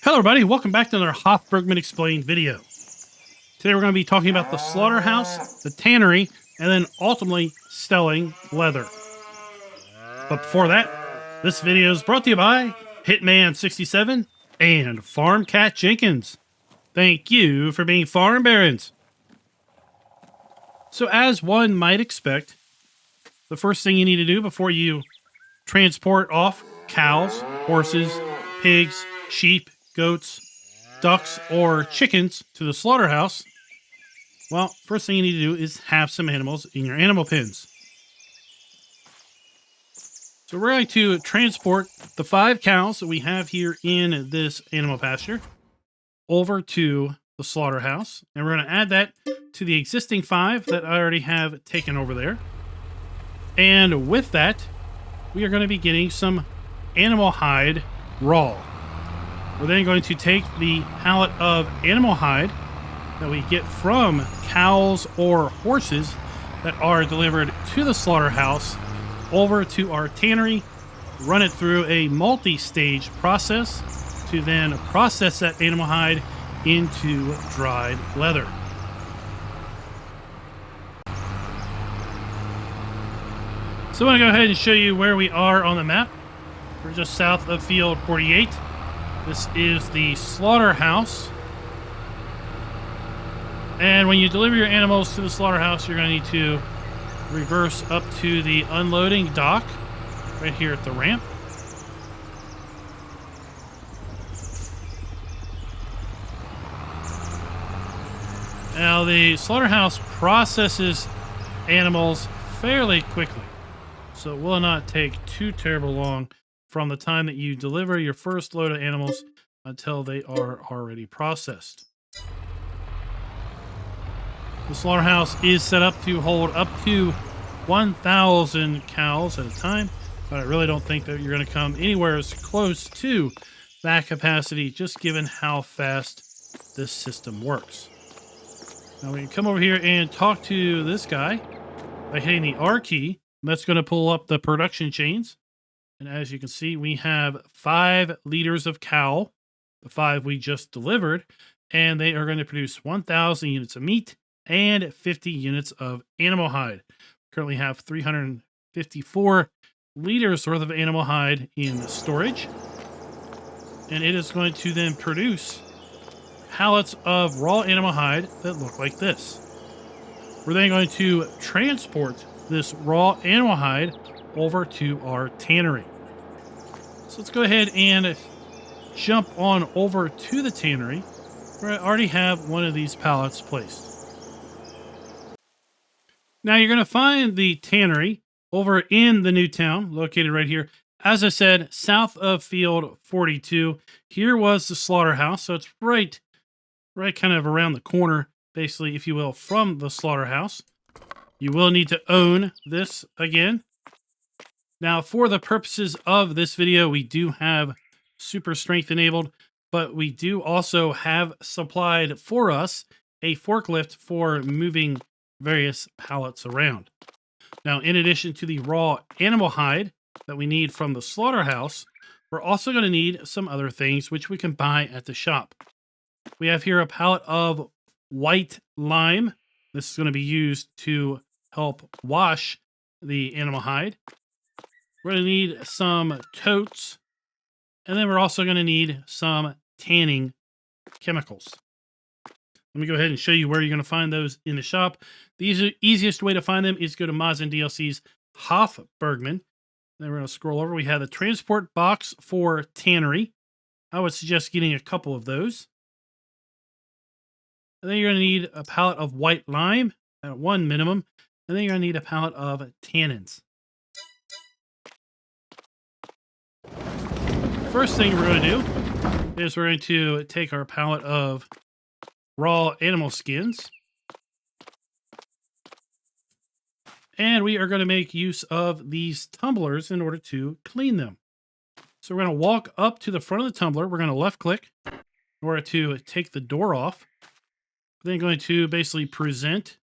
Hello everybody, welcome back to another Hof Bergmann Explained video. Today we're going to be talking about the slaughterhouse, the tannery, and then ultimately selling leather. But before that, this video is brought to you by Hitman67 and Farm Cat Jenkins. Thank you for being farm barons. So as one might expect, the first thing you need to do before you transport off cows, horses, pigs, sheep, goats, ducks, or chickens to the slaughterhouse, well, first thing you need to do is have some animals in your animal pens. So we're going to transport the 5 cows that we have here in this animal pasture over to the slaughterhouse, and we're going to add that to the existing 5 that I already have taken over there. And with that, we are going to be getting some animal hide raw. We're then going to take the pallet of animal hide that we get from cows or horses that are delivered to the slaughterhouse over to our tannery, run it through a multi-stage process to then process that animal hide into dried leather. So I'm going to go ahead and show you where we are on the map. We're just south of field 48. This is the slaughterhouse. And when you deliver your animals to the slaughterhouse, you're going to need to reverse up to the unloading dock right here at the ramp. Now, the slaughterhouse processes animals fairly quickly, so it will not take too terribly long from the time that you deliver your first load of animals until they are already processed. The slaughterhouse is set up to hold up to 1,000 cows at a time, but I really don't think that you're going to come anywhere as close to that capacity, just given how fast this system works. Now we can come over here and talk to this guy by hitting the R key. That's going to pull up the production chains. And as you can see, we have 5 liters of cow, the 5 we just delivered, and they are going to produce 1,000 units of meat and 50 units of animal hide. Currently have 354 liters worth of animal hide in storage. And it is going to then produce pallets of raw animal hide that look like this. We're then going to transport this raw animal hide over to our tannery. So let's go ahead and jump on over to the tannery, where I already have one of these pallets placed. Now you're going to find the tannery over in the new town, located right here. As I said, south of field 42. Here was the slaughterhouse, so it's right kind of around the corner, basically, if you will, from the slaughterhouse. You will need to own this again. Now, for the purposes of this video, we do have super strength enabled, but we do also have supplied for us a forklift for moving various pallets around. Now, in addition to the raw animal hide that we need from the slaughterhouse, we're also going to need some other things which we can buy at the shop. We have here a pallet of white lime. This is going to be used to help wash the animal hide. We're going to need some totes, and then we're also going to need some tanning chemicals. Let me go ahead and show you where you're going to find those in the shop. The easiest way to find them is go to Mods and DLC's Hof Bergmann. Then we're going to scroll over. We have the transport box for tannery. I would suggest getting a couple of those. And then you're going to need a pallet of white lime at 1 minimum. And then you're going to need a pallet of tannins. First thing we're going to do is we're going to take our pallet of raw animal skins. And we are going to make use of these tumblers in order to clean them. So we're going to walk up to the front of the tumbler. We're going to left click in order to take the door off. Then going to basically present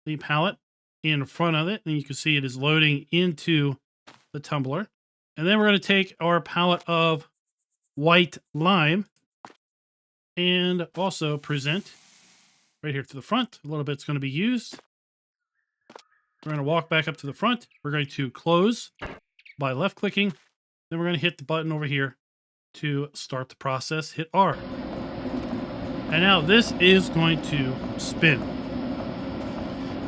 the pallet in front of it. And you can see it is loading into the tumbler. And then we're going to take our pallet of white lime and also present right here to the front. A little bit's going to be used. We're going to walk back up to the front. We're going to close by left clicking. Then we're going to hit the button over here to start the process. Hit R. And now this is going to spin.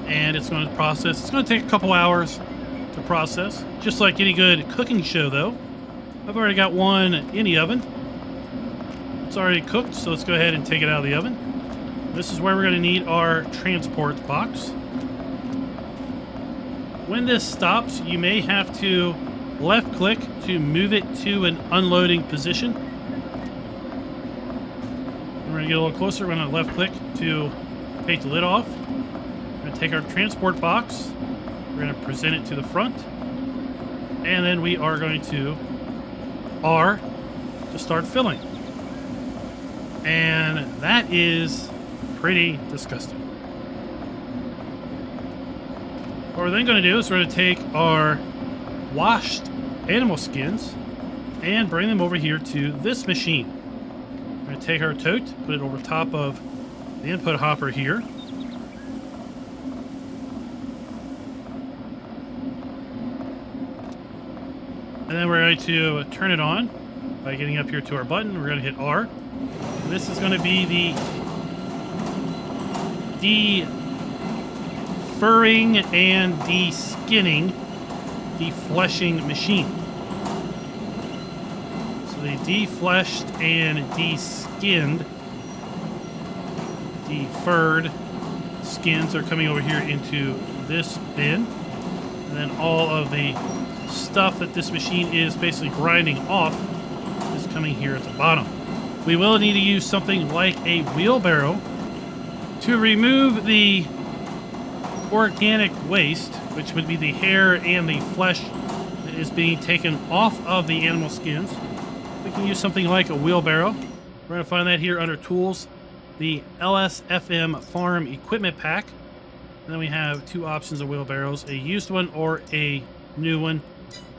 And it's going to process. It's going to take a couple hours to process. Just like any good cooking show, though. I've already got one in the oven. It's already cooked, so let's go ahead and take it out of the oven. This is where we're going to need our transport box. When this stops, you may have to left click to move it to an unloading position. We're going to get a little closer. We're going to left click to take the lid off. We're going to take our transport box. We're going to present it to the front. And then we are going to R to start filling. And that is pretty disgusting. What we're then going to do is we're going to take our washed animal skins and bring them over here to this machine. We're going to take our tote, put it over top of the input hopper here. And then we're going to turn it on by getting up here to our button. We're going to hit R. And this is going to be the furring and de-skinning, de-fleshing machine. So the de-fleshed and de-skinned, de-furred skins are coming over here into this bin. And then all of the stuff that this machine is basically grinding off is coming here at the bottom. We will need to use something like a wheelbarrow to remove the organic waste, which would be the hair and the flesh that is being taken off of the animal skins. We can use something like a wheelbarrow. We're going to find that here under Tools, the LSFM Farm Equipment Pack. And then we have two options of wheelbarrows, a used one or a new one.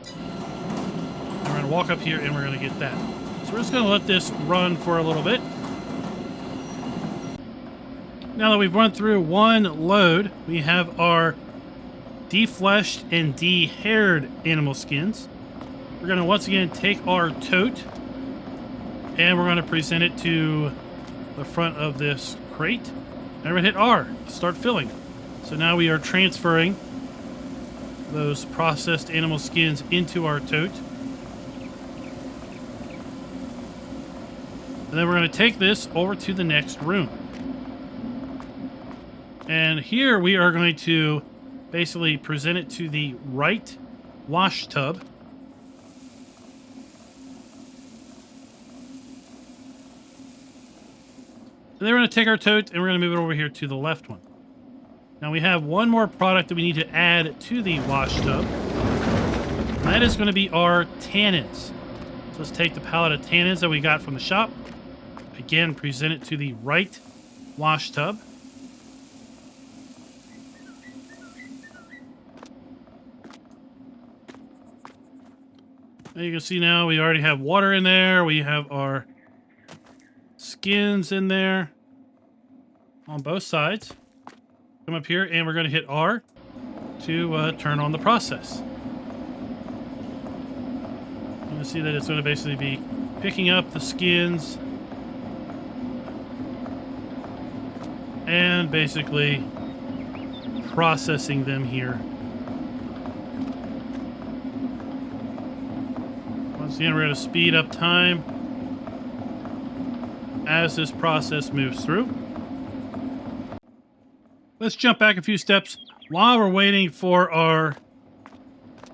And we're going to walk up here and we're going to get that. So we're just going to let this run for a little bit. Now that we've run through one load, we have our de-fleshed and de-haired animal skins. We're going to once again take our tote and we're going to present it to the front of this crate. And we're going to hit R to start filling. So now we are transferring those processed animal skins into our tote. And then we're going to take this over to the next room. And here we are going to basically present it to the right wash tub. And then we're going to take our tote and we're going to move it over here to the left one. Now we have one more product that we need to add to the wash tub. And that is going to be our tannins. So let's take the pallet of tannins that we got from the shop. Again, present it to the right wash tub. And you can see now we already have water in there. We have our skins in there on both sides. Come up here and we're going to hit R to turn on the process. You can see that it's going to basically be picking up the skins and basically processing them here. Once again, we're going to speed up time as this process moves through. Let's jump back a few steps while we're waiting for our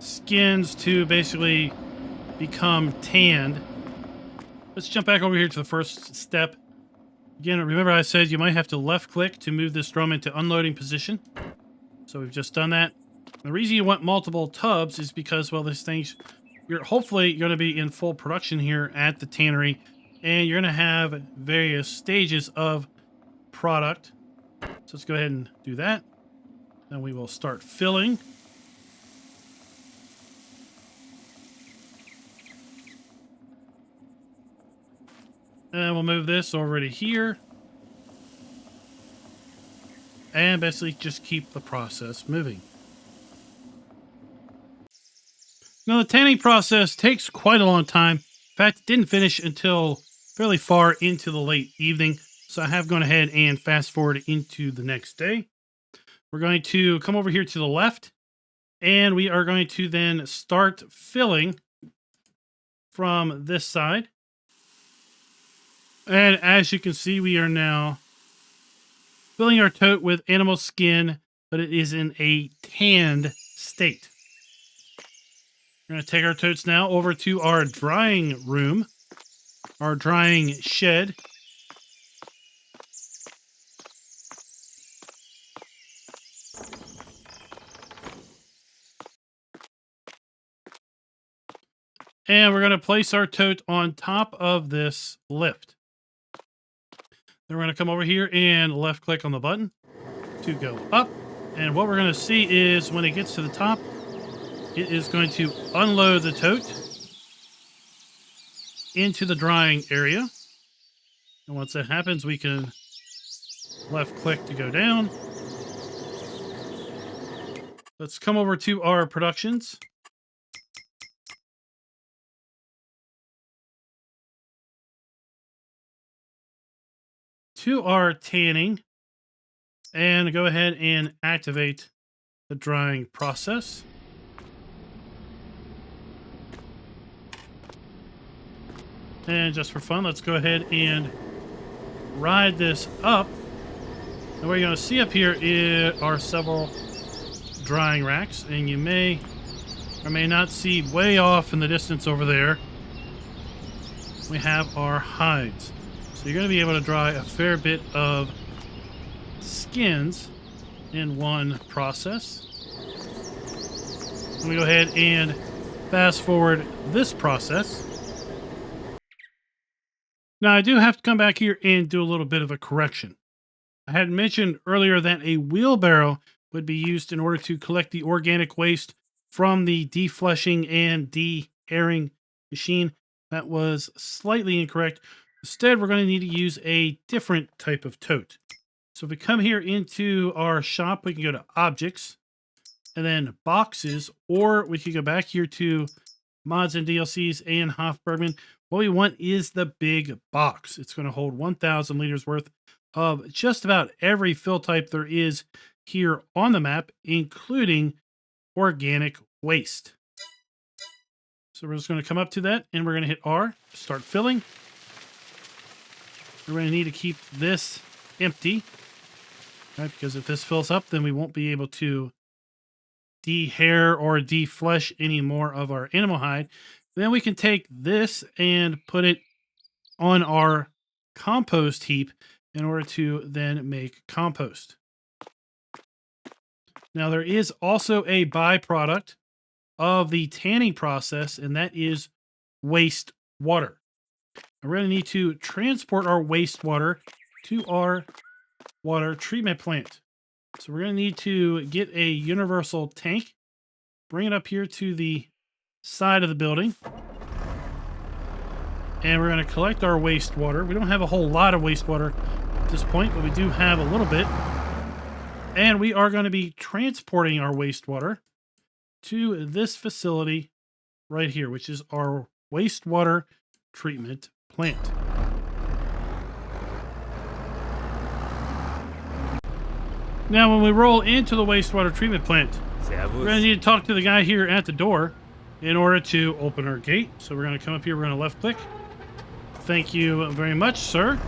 skins to basically become tanned. Let's jump back over here to the first step. Again, remember I said you might have to left click to move this drum into unloading position. So we've just done that. The reason you want multiple tubs is because, well, this thing's, you're hopefully going to be in full production here at the tannery, and you're going to have various stages of product. So let's go ahead and do that. Then we will start filling. And we'll move this over to here. And basically just keep the process moving. Now, the tanning process takes quite a long time. In fact, it didn't finish until fairly far into the late evening. So I have gone ahead and fast forward into the next day. We're going to come over here to the left. And we are going to then start filling from this side. And as you can see, we are now filling our tote with animal skin, but it is in a tanned state. We're going to take our totes now over to our drying room, our drying shed. And we're going to place our tote on top of this lift. Then we're going to come over here and left click on the button to go up. And what we're going to see is when it gets to the top, it is going to unload the tote into the drying area. And once that happens, we can left click to go down. Let's come over to our productions. To our tanning and go ahead and activate the drying process. And just for fun, let's go ahead and ride this up. And what you're going to see up here are several drying racks, and you may or may not see way off in the distance over there, we have our hides. So you're going to be able to dry a fair bit of skins in one process. Let me go ahead and fast forward this process. Now, I do have to come back here and do a little bit of a correction. I had mentioned earlier that a wheelbarrow would be used in order to collect the organic waste from the defleshing and de-airing machine. That was slightly incorrect. Instead, we're going to need to use a different type of tote. So if we come here into our shop, we can go to Objects, and then Boxes, or we can go back here to Mods and DLCs and Hof Bergmann. What we want is the big box. It's going to hold 1,000 liters worth of just about every fill type there is here on the map, including organic waste. So we're just going to come up to that, and we're going to hit R, start filling. We're going to need to keep this empty, right? Because if this fills up, then we won't be able to de-hair or de-flesh any more of our animal hide. Then we can take this and put it on our compost heap in order to then make compost. Now, there is also a byproduct of the tanning process, and that is waste water. We're going to need to transport our wastewater to our water treatment plant. So we're going to need to get a universal tank, bring it up here to the side of the building, and we're going to collect our wastewater. We don't have a whole lot of wastewater at this point, but we do have a little bit. And we are going to be transporting our wastewater to this facility right here, which is our wastewater treatment plant. Now, when we roll into the wastewater treatment plant, we're going to need to talk to the guy here at the door in order to open our gate. So we're going to come up here, we're going to left click. Thank you very much, sir.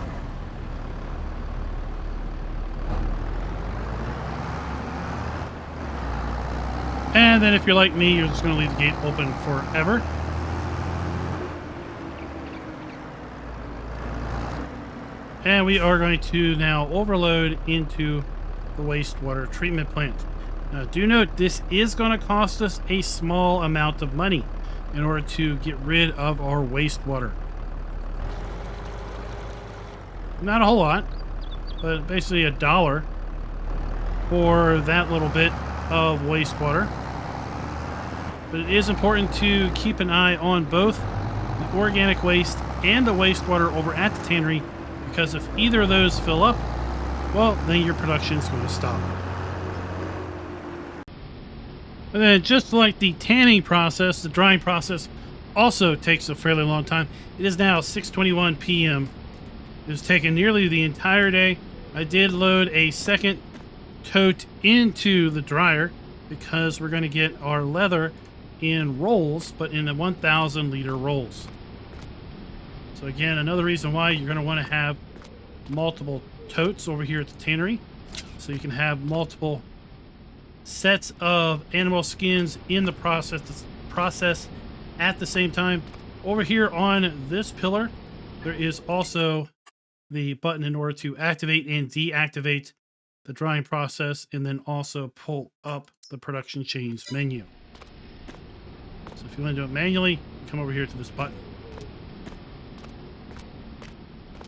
And then if you're like me, you're just going to leave the gate open forever. And we are going to now overload into the wastewater treatment plant. Now, do note, this is going to cost us a small amount of money in order to get rid of our wastewater. Not a whole lot, but basically $1 for that little bit of wastewater. But it is important to keep an eye on both the organic waste and the wastewater over at the tannery, because if either of those fill up, well, then your production is going to stop. And then just like the tanning process, the drying process also takes a fairly long time. It is now 6:21 p.m. It was taking nearly the entire day. I did load a second tote into the dryer because we're going to get our leather in rolls, but in the 1,000 liter rolls. So again, another reason why you're going to want to have multiple totes over here at the tannery, so you can have multiple sets of animal skins in the process at the same time. Over here on this pillar, there is also the button in order to activate and deactivate the drying process, and then also pull up the production chains menu. So if you want to do it manually, come over here to this button.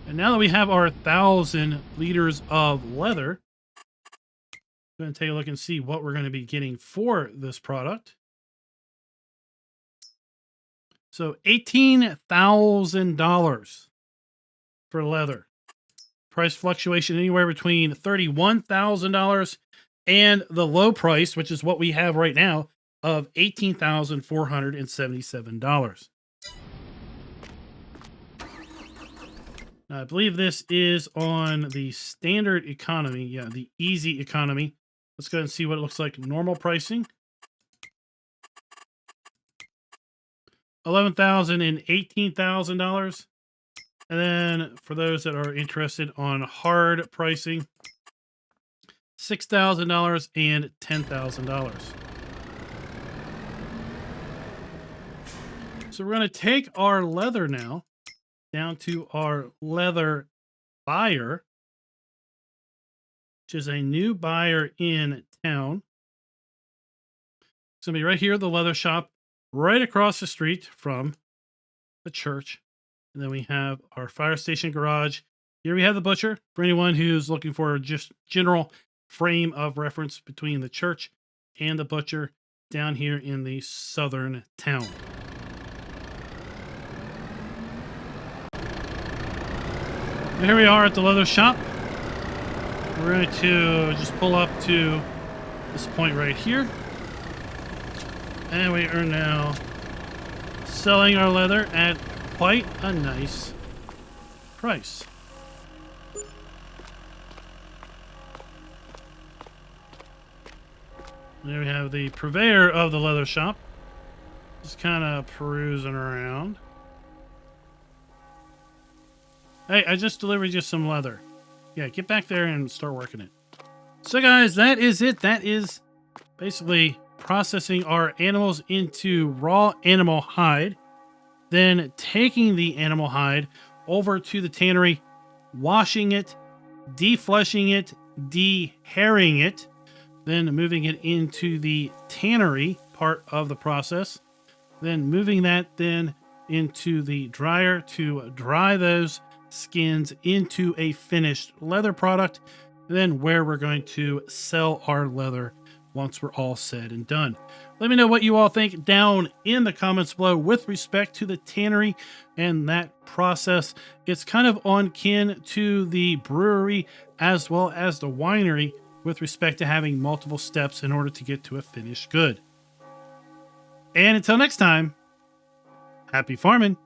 And now that we have our 1,000 liters of leather, I'm going to take a look and see what we're going to be getting for this product. So $18,000 for leather. Price fluctuation anywhere between $31,000 and the low price, which is what we have right now, of $18,477. Now, I believe this is on the standard economy. Yeah, the easy economy. Let's go ahead and see what it looks like. Normal pricing. $11,000 and $18,000. And then for those that are interested on hard pricing, $6,000 and $10,000. So we're going to take our leather now down to our leather buyer, which is a new buyer in town. It's going to be right here, the leather shop, right across the street from the church. And then we have our fire station garage. Here we have the butcher, for anyone who's looking for just general frame of reference between the church and the butcher down here in the southern town. And here we are at the leather shop. We're going to just pull up to this point right here. And we are now selling our leather at quite a nice price. There we have the purveyor of the leather shop. Just kind of perusing around. Hey, I just delivered you some leather. Yeah, get back there and start working it. So guys, that is it. That is basically processing our animals into raw animal hide, then taking the animal hide over to the tannery, washing it, defleshing it, de-hairing it, then moving it into the tannery part of the process, then moving that then into the dryer to dry those skins into a finished leather product, and then where we're going to sell our leather once we're all said and done. Let me know what you all think down in the comments below with respect to the tannery and that process. It's kind of on kin to the brewery as well as the winery with respect to having multiple steps in order to get to a finished good. And until next time, happy farming.